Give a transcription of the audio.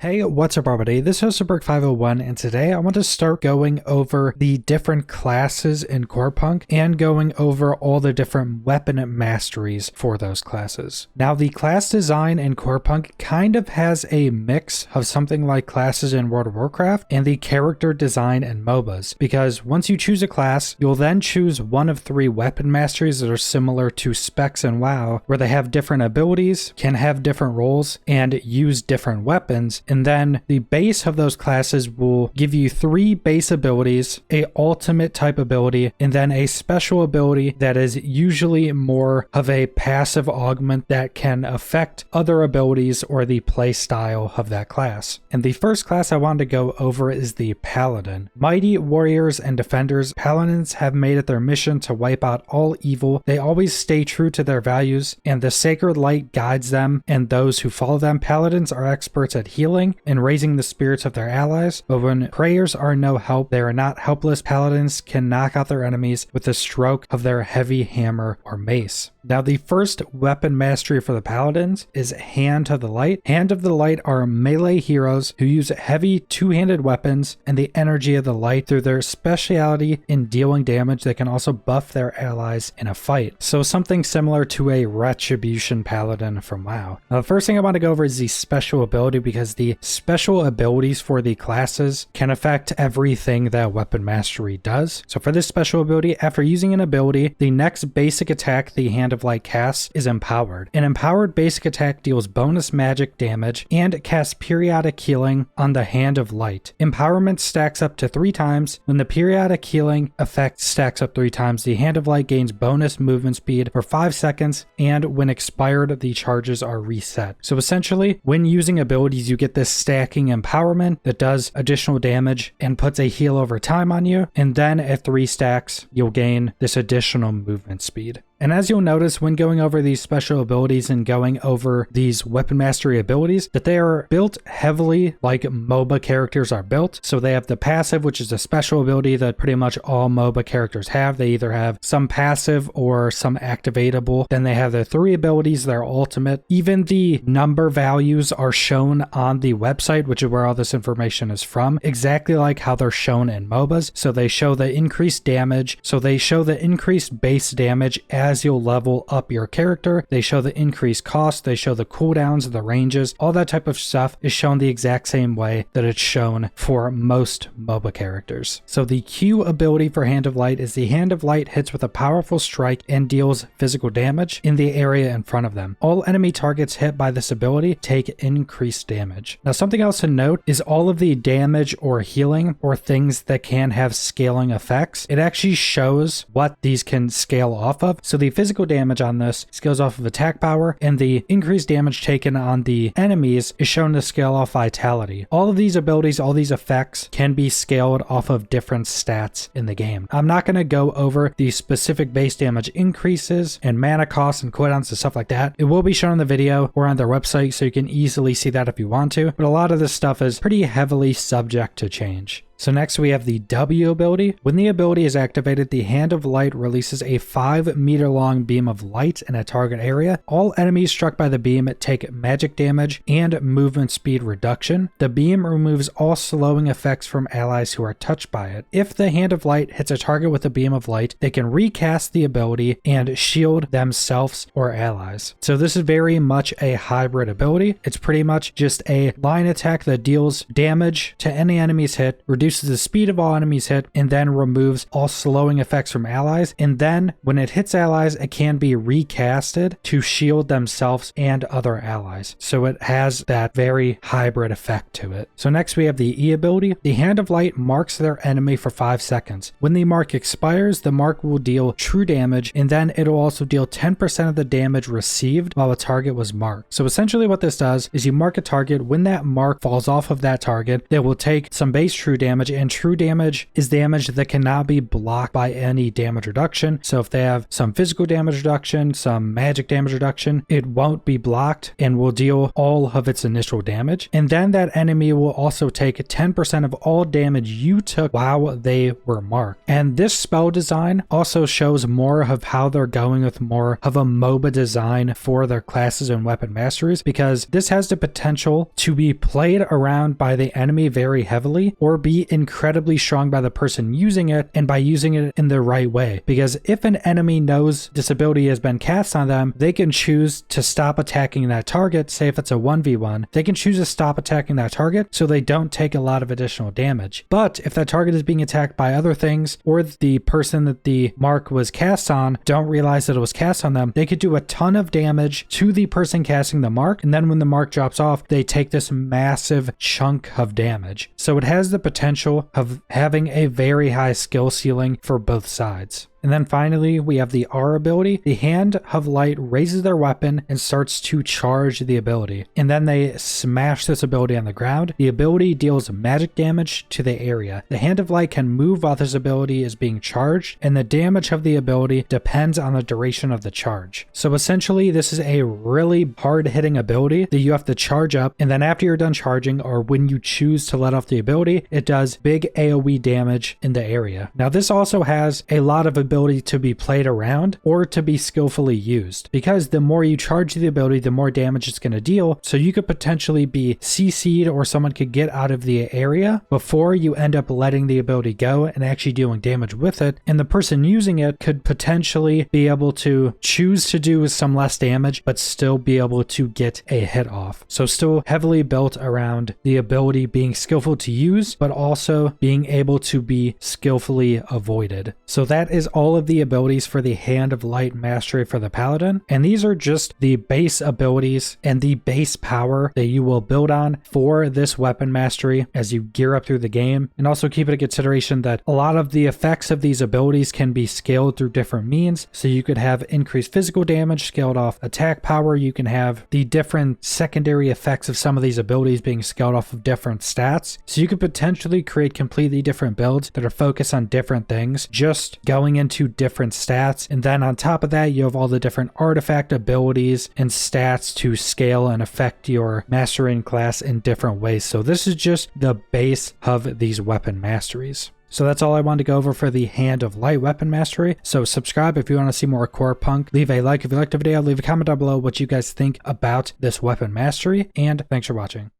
Hey, what's up everybody? This is Berg501 and today I want to start going over the different classes in Corepunk and going over all the different weapon masteries for those classes. Now the class design in Corepunk kind of has a mix of something like classes in World of Warcraft and the character design in MOBAs, because once you choose a class, you'll then choose one of three weapon masteries that are similar to specs in WoW, where they have different abilities, can have different roles, and use different weapons. And then the base of those classes will give you three base abilities, a ultimate type ability, and then a special ability that is usually more of a passive augment that can affect other abilities or the play style of that class. And the first class I wanted to go over is the Paladin. Mighty warriors and defenders, Paladins have made it their mission to wipe out all evil. They always stay true to their values, and the sacred light guides them and those who follow them. Paladins are experts at healing and raising the spirits of their allies, but when prayers are no help, they are not helpless. Paladins can knock out their enemies with the stroke of their heavy hammer or mace. Now the first weapon mastery for the Paladins is Hand of the Light. Hand of the Light are melee heroes who use heavy two-handed weapons and the energy of the light through their speciality in dealing damage. They can also buff their allies in a fight. So something similar to a Retribution Paladin from WoW. Now the first thing I want to go over is the special ability, because the special abilities for the classes can affect everything that weapon mastery does. So for this special ability, after using an ability, the next basic attack the Hand of Light casts is Empowered. An empowered basic attack deals bonus magic damage and casts periodic healing on the Hand of Light. Empowerment stacks up to 3 times. When the periodic healing effect stacks up 3 times, the Hand of Light gains bonus movement speed for 5 seconds, and when expired, the charges are reset. So essentially, when using abilities, you get this stacking empowerment that does additional damage and puts a heal over time on you, and then at 3 stacks, you'll gain this additional movement speed. And as you'll notice when going over these special abilities and going over these weapon mastery abilities, that they are built heavily like MOBA characters are built. So they have the passive, which is a special ability that pretty much all MOBA characters have. They either have some passive or some activatable. Then they have their 3 abilities, their ultimate. Even the number values are shown on the website, which is where all this information is from, exactly like how they're shown in MOBAs. So they show the increased damage. So they show the increased base damage as you'll level up your character. They show the increased cost, they show the cooldowns, the ranges, all that type of stuff is shown the exact same way that it's shown for most MOBA characters. So the Q ability for Hand of Light is the Hand of Light hits with a powerful strike and deals physical damage in the area in front of them. All enemy targets hit by this ability take increased damage. Now something else to note is all of the damage or healing or things that can have scaling effects, it actually shows what these can scale off of. So the physical damage on this scales off of attack power, and the increased damage taken on the enemies is shown to scale off vitality. All of these abilities, all these effects can be scaled off of different stats in the game. I'm not going to go over the specific base damage increases and mana costs and cooldowns and stuff like that. It will be shown in the video or on their website, so you can easily see that if you want to, but a lot of this stuff is pretty heavily subject to change. So next we have the W ability. When the ability is activated, the Hand of Light releases a 5-meter long beam of light in a target area. All enemies struck by the beam take magic damage and movement speed reduction. The beam removes all slowing effects from allies who are touched by it. If the Hand of Light hits a target with a beam of light, they can recast the ability and shield themselves or allies. So this is very much a hybrid ability. It's pretty much just a line attack that deals damage to any enemies hit, reduces the speed of all enemies hit, and then removes all slowing effects from allies. And then when it hits allies, it can be recasted to shield themselves and other allies. So it has that very hybrid effect to it. So next we have the E ability. The Hand of Light marks their enemy for 5 seconds. When the mark expires, the mark will deal true damage, and then it'll also deal 10% of the damage received while a target was marked. So essentially what this does is you mark a target. When that mark falls off of that target, they will take some base true damage damage, and true damage is damage that cannot be blocked by any damage reduction. So if they have some physical damage reduction, some magic damage reduction, it won't be blocked and will deal all of its initial damage. And then that enemy will also take 10% of all damage you took while they were marked. And this spell design also shows more of how they're going with more of a MOBA design for their classes and weapon masteries, because this has the potential to be played around by the enemy very heavily or be incredibly strong by the person using it, and by using it in the right way. Because if an enemy knows this ability has been cast on them, they can choose to stop attacking that target. Say if it's a 1v1, they can choose to stop attacking that target so they don't take a lot of additional damage. But if that target is being attacked by other things, or the person that the mark was cast on don't realize that it was cast on them, they could do a ton of damage to the person casting the mark, and then when the mark drops off, they take this massive chunk of damage. So it has the potential of having a very high skill ceiling for both sides. And then finally, we have the R ability. The Hand of Light raises their weapon and starts to charge the ability. And then they smash this ability on the ground. The ability deals magic damage to the area. The Hand of Light can move while this ability is being charged, and the damage of the ability depends on the duration of the charge. So essentially, this is a really hard-hitting ability that you have to charge up, and then after you're done charging, or when you choose to let off the ability, it does big AoE damage in the area. Now, this also has a lot of ability to be played around or to be skillfully used, because the more you charge the ability, the more damage it's going to deal. So you could potentially be CC'd, or someone could get out of the area before you end up letting the ability go and actually dealing damage with it. And the person using it could potentially be able to choose to do some less damage, but still be able to get a hit off. So still heavily built around the ability being skillful to use, but also being able to be skillfully avoided. So that is all of the abilities for the Hand of Light mastery for the Paladin, and these are just the base abilities and the base power that you will build on for this weapon mastery as you gear up through the game. And also keep it in consideration that a lot of the effects of these abilities can be scaled through different means. So you could have increased physical damage scaled off attack power. You can have the different secondary effects of some of these abilities being scaled off of different stats. So you could potentially create completely different builds that are focused on different things, just going into different stats. And then on top of that, you have all the different artifact abilities and stats to scale and affect your mastering class in different ways. So this is just the base of these weapon masteries. So that's all I wanted to go over for the Hand of Light weapon mastery. So subscribe if you want to see more Corepunk. Leave a like if you liked the video. Leave a comment down below what you guys think about this weapon mastery. And thanks for watching.